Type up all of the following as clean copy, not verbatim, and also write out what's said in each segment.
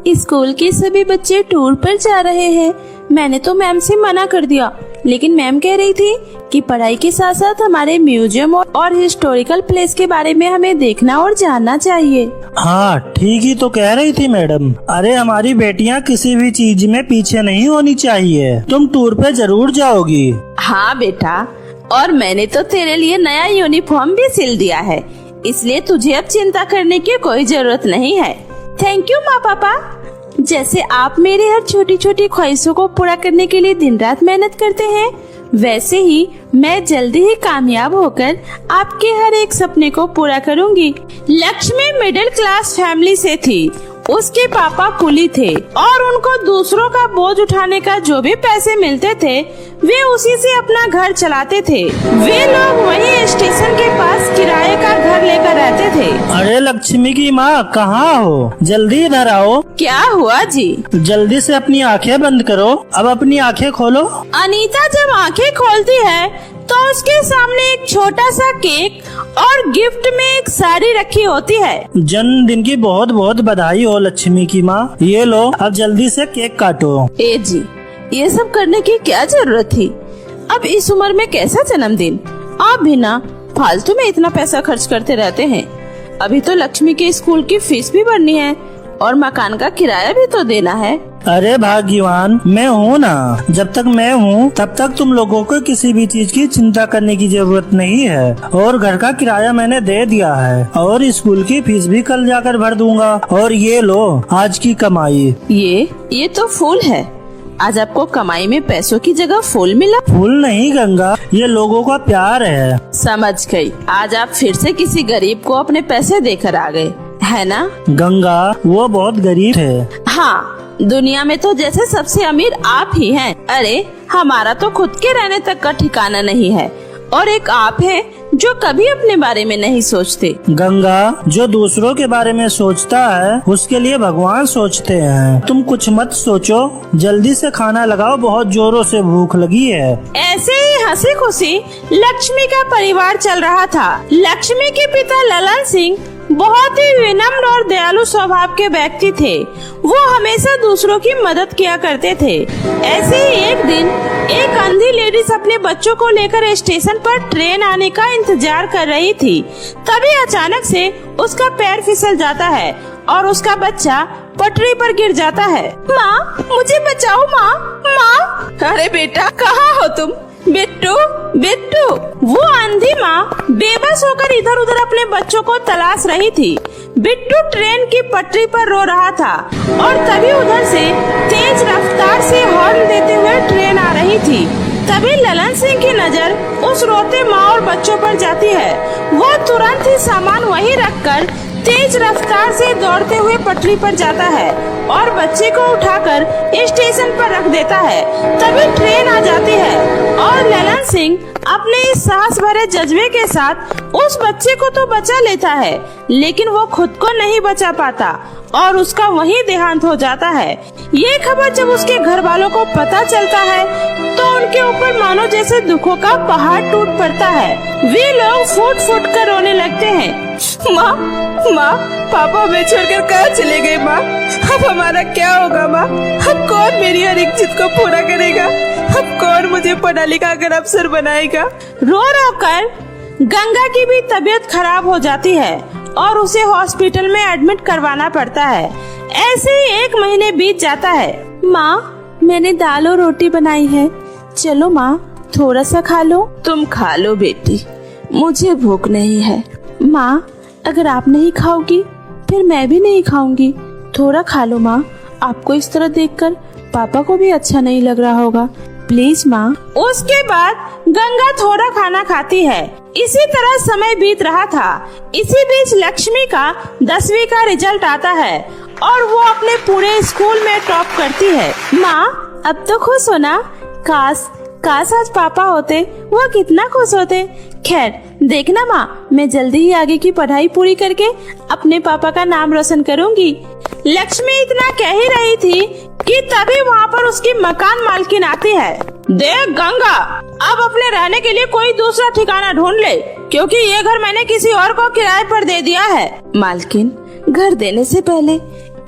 School के सभी बच्चे टूर पर जा रहे हैं। मैंने तो मैम से मना कर दिया, लेकिन मैम कह रही थी कि पढ़ाई के साथ साथ हमारे म्यूजियम और हिस्टोरिकल प्लेस के बारे में हमें देखना और जानना चाहिए। हाँ, ठीक ही तो कह रही थी मैडम। अरे हमारी बेटियाँ किसी भी चीज में पीछे नहीं होनी चाहिए। तुम टूर पे जरूर जाओगी। हाँ बेटा, और मैंने तो तेरे लिए नया यूनिफॉर्म भी सिल दिया है, इसलिए तुझे अब चिंता करने की कोई जरूरत नहीं है। थैंक यू माँ पापा। जैसे आप मेरे हर छोटी छोटी ख्वाहिशों को पूरा करने के लिए दिन रात मेहनत करते हैं, वैसे ही मैं जल्दी ही कामयाब होकर आपके हर एक सपने को पूरा करूंगी। लक्ष्मी मिडिल क्लास फैमिली से थी। उसके पापा कुली थे और उनको दूसरों का बोझ उठाने का जो भी पैसे मिलते थे वे उसी से अपना घर चलाते थे। वे लोग वहीं स्टेशन के पास किराए का घर लेकर रहते थे। अरे लक्ष्मी की माँ, कहाँ हो? जल्दी इधर आओ। क्या हुआ जी? जल्दी से अपनी आंखें बंद करो। अब अपनी आंखें खोलो। अनीता जब आंखें खोलती है तो उसके सामने एक छोटा सा केक और गिफ्ट में एक साड़ी रखी होती है। जन्मदिन की बहुत बहुत बधाई हो लक्ष्मी की माँ। ये लो, अब जल्दी से केक काटो। ए जी, ये सब करने की क्या जरूरत थी? अब इस उम्र में कैसा जन्मदिन? आप भी ना फालतू में इतना पैसा खर्च करते रहते हैं। अभी तो लक्ष्मी के स्कूल की फीस भी भरनी है और मकान का किराया भी तो देना है। अरे भाग्यवान, मैं हूँ ना। जब तक मैं हूँ तब तक तुम लोगों को किसी भी चीज की चिंता करने की जरूरत नहीं है। और घर का किराया मैंने दे दिया है और स्कूल की फीस भी कल जाकर भर दूंगा। और ये लो आज की कमाई। ये तो फूल है। आज आपको कमाई में पैसों की जगह फूल मिला? फूल नहीं गंगा, ये लोगों का प्यार है। समझ गई। आज आप फिर से किसी गरीब को अपने पैसे देकर आ गए, है ना? गंगा, वो बहुत गरीब है। हाँ, दुनिया में तो जैसे सबसे अमीर आप ही हैं। अरे हमारा तो खुद के रहने तक का ठिकाना नहीं है और एक आप है जो कभी अपने बारे में नहीं सोचते। गंगा, जो दूसरों के बारे में सोचता है उसके लिए भगवान सोचते हैं। तुम कुछ मत सोचो, जल्दी से खाना लगाओ, बहुत जोरों से भूख लगी है। ऐसे ही हंसी खुशी लक्ष्मी का परिवार चल रहा था। लक्ष्मी के पिता ललन सिंह बहुत ही विनम्र और दयालु स्वभाव के व्यक्ति थे। वो हमेशा दूसरों की मदद किया करते थे। ऐसे ही एक दिन एक अंधी लेडीज अपने बच्चों को लेकर स्टेशन पर ट्रेन आने का इंतजार कर रही थी। तभी अचानक से उसका पैर फिसल जाता है और उसका बच्चा पटरी पर गिर जाता है। माँ, मुझे बचाओ माँ, माँ। अरे बेटा, कहाँ हो तुम? बिट्टू, बिट्टू। वो अंधी माँ बेबस होकर इधर उधर अपने बच्चों को तलाश रही थी। बिट्टू ट्रेन की पटरी पर रो रहा था और तभी उधर से तेज रफ्तार से हॉर्न देते हुए ट्रेन आ रही थी। तभी ललन सिंह की नजर उस रोते माँ और बच्चों पर जाती है। वो तुरंत ही सामान वहीं रखकर तेज रफ्तार से दौड़ते हुए पटरी पर जाता है और बच्चे को उठाकर स्टेशन पर रख देता है। तभी ट्रेन आ जाती है और ललन सिंह अपने इस साहस भरे जज्बे के साथ उस बच्चे को तो बचा लेता है, लेकिन वो खुद को नहीं बचा पाता और उसका वहीं देहांत हो जाता है। ये खबर जब उसके घर वालों को पता चलता है तो उनके ऊपर मानो जैसे दुखों का पहाड़ टूट पड़ता है। वे लोग फूट फूट कर रोने लगते हैं। माँ, माँ, पापा हमें छोड़कर कहाँ चले गए? माँ, अब हमारा क्या होगा? माँ, अब कौन मेरी हर एक जिद को पूरा करेगा? अब कौन मुझे पढ़ा लिखा कर अफसर बनाएगा? रो रो कर गंगा की भी तबीयत खराब हो जाती है और उसे हॉस्पिटल में एडमिट करवाना पड़ता है। ऐसे ही 1 महीने बीत जाता है। माँ, मैंने दाल और रोटी बनाई है, चलो माँ थोड़ा सा खा लो। तुम खा लो बेटी, मुझे भूख नहीं है। माँ, अगर आप नहीं खाओगी फिर मैं भी नहीं खाऊंगी। थोड़ा खा लो माँ, आपको इस तरह देखकर पापा को भी अच्छा नहीं लग रहा होगा, प्लीज माँ। उसके बाद गंगा थोड़ा खाना खाती है। इसी तरह समय बीत रहा था। इसी बीच लक्ष्मी का 10वीं का रिजल्ट आता है और वो अपने पूरे स्कूल में टॉप करती है। माँ, अब तो खुश हो ना? काश आज पापा होते, वो कितना खुश होते। खैर देखना माँ, मैं जल्दी ही आगे की पढ़ाई पूरी करके अपने पापा का नाम रोशन करूँगी। लक्ष्मी इतना कह ही रही थी कि तभी वहाँ पर उसकी मकान मालकिन आती है। देख गंगा, अब अपने रहने के लिए कोई दूसरा ठिकाना ढूंढ ले, क्योंकि ये घर मैंने किसी और को किराए पर दे दिया है। मालकिन, घर देने से पहले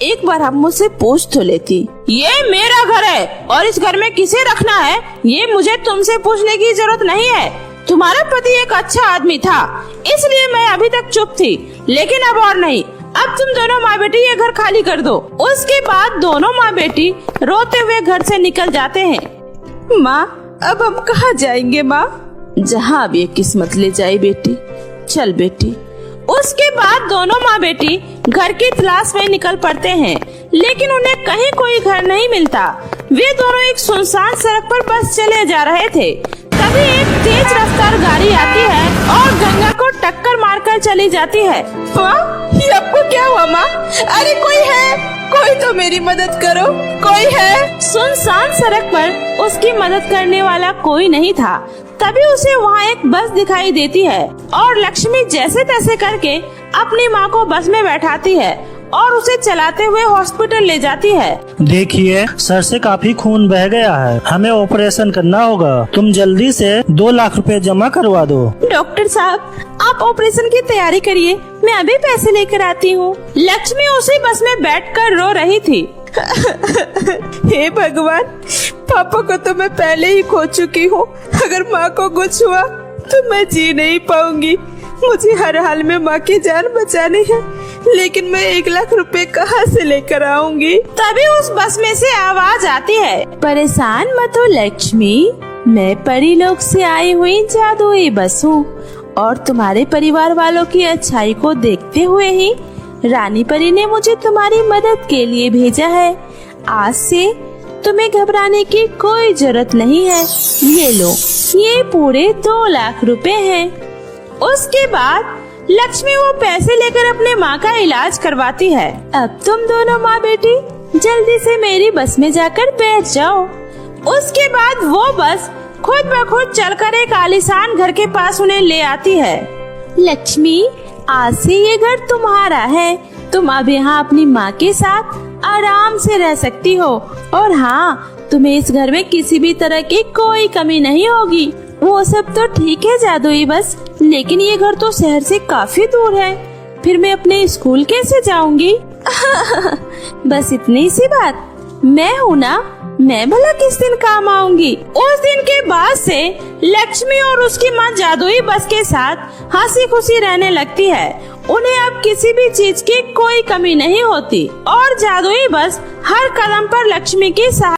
एक बार आप मुझसे पूछ तो लेती। ये मेरा घर है और इस घर में किसे रखना है ये मुझे तुमसे पूछने की जरूरत नहीं है। तुम्हारा पति एक अच्छा आदमी था इसलिए मैं अभी तक चुप थी, लेकिन अब और नहीं। अब तुम दोनों माँ बेटी ये घर खाली कर दो। उसके बाद दोनों माँ बेटी रोते हुए घर से निकल जाते हैं। माँ अब हम कहाँ जाएंगे माँ? जहाँ अब ये किस्मत ले जाए बेटी, चल बेटी। उसके बाद दोनों माँ बेटी घर की तलाश में निकल पड़ते हैं, लेकिन उन्हें कहीं कोई घर नहीं मिलता। वे दोनों एक सुनसान सड़क पर बस चले जा रहे थे, तभी एक तेज रफ्तार गाड़ी आती है और गंगा को टक्कर मारकर चली जाती है। माँ ये आपको क्या हुआ माँ? अरे कोई है, कोई तो मेरी मदद करो, कोई है। सुनसान सड़क पर उसकी मदद करने वाला कोई नहीं था। तभी उसे वहाँ एक बस दिखाई देती है और लक्ष्मी जैसे तैसे करके अपनी माँ को बस में बैठाती है और उसे चलाते हुए हॉस्पिटल ले जाती है। देखिए सर से काफी खून बह गया है, हमें ऑपरेशन करना होगा। तुम जल्दी से 2 लाख रुपए जमा करवा दो। डॉक्टर साहब आप ऑपरेशन की तैयारी करिए, मैं अभी पैसे लेकर आती हूँ। लक्ष्मी उसी बस में बैठकर रो रही थी। हे भगवान, पापा को तो मैं पहले ही खो चुकी हूँ। अगर माँ को कुछ हुआ तो मैं जी नहीं पाऊंगी। मुझे हर हाल में माँ की जान बचानी है, लेकिन मैं 1 लाख रुपए कहाँ से लेकर आऊंगी? तभी उस बस में से आवाज आती है, परेशान मत हो लक्ष्मी, मैं परीलोक से आई हुई जादुई बस हूँ और तुम्हारे परिवार वालों की अच्छाई को देखते हुए ही रानी परी ने मुझे तुम्हारी मदद के लिए भेजा है। आज से तुम्हें घबराने की कोई जरूरत नहीं है। ये लो, ये पूरे 2 लाख रुपए हैं। उसके बाद लक्ष्मी वो पैसे लेकर अपने माँ का इलाज करवाती है। अब तुम दोनों माँ बेटी जल्दी से मेरी बस में जाकर बैठ जाओ। उसके बाद वो बस खुद ब खुद चलकर एक आलीशान घर के पास उन्हें ले आती है। लक्ष्मी आज से ये घर तुम्हारा है, तुम अब यहाँ अपनी माँ के साथ आराम से रह सकती हो और हाँ तुम्हें इस घर में किसी भी तरह की कोई कमी नहीं होगी। वो सब तो ठीक है जादुई बस, लेकिन ये घर तो शहर से काफी दूर है, फिर मैं अपने स्कूल कैसे जाऊंगी? बस इतनी सी बात, मैं हूँ ना, मैं भला किस दिन काम आऊंगी। उस दिन के बाद से लक्ष्मी और उसकी माँ जादुई बस के साथ हंसी खुशी रहने लगती है। उन्हें अब किसी भी चीज की कोई कमी नहीं होती और जादुई बस हर कदम पर लक्ष्मी की सहायता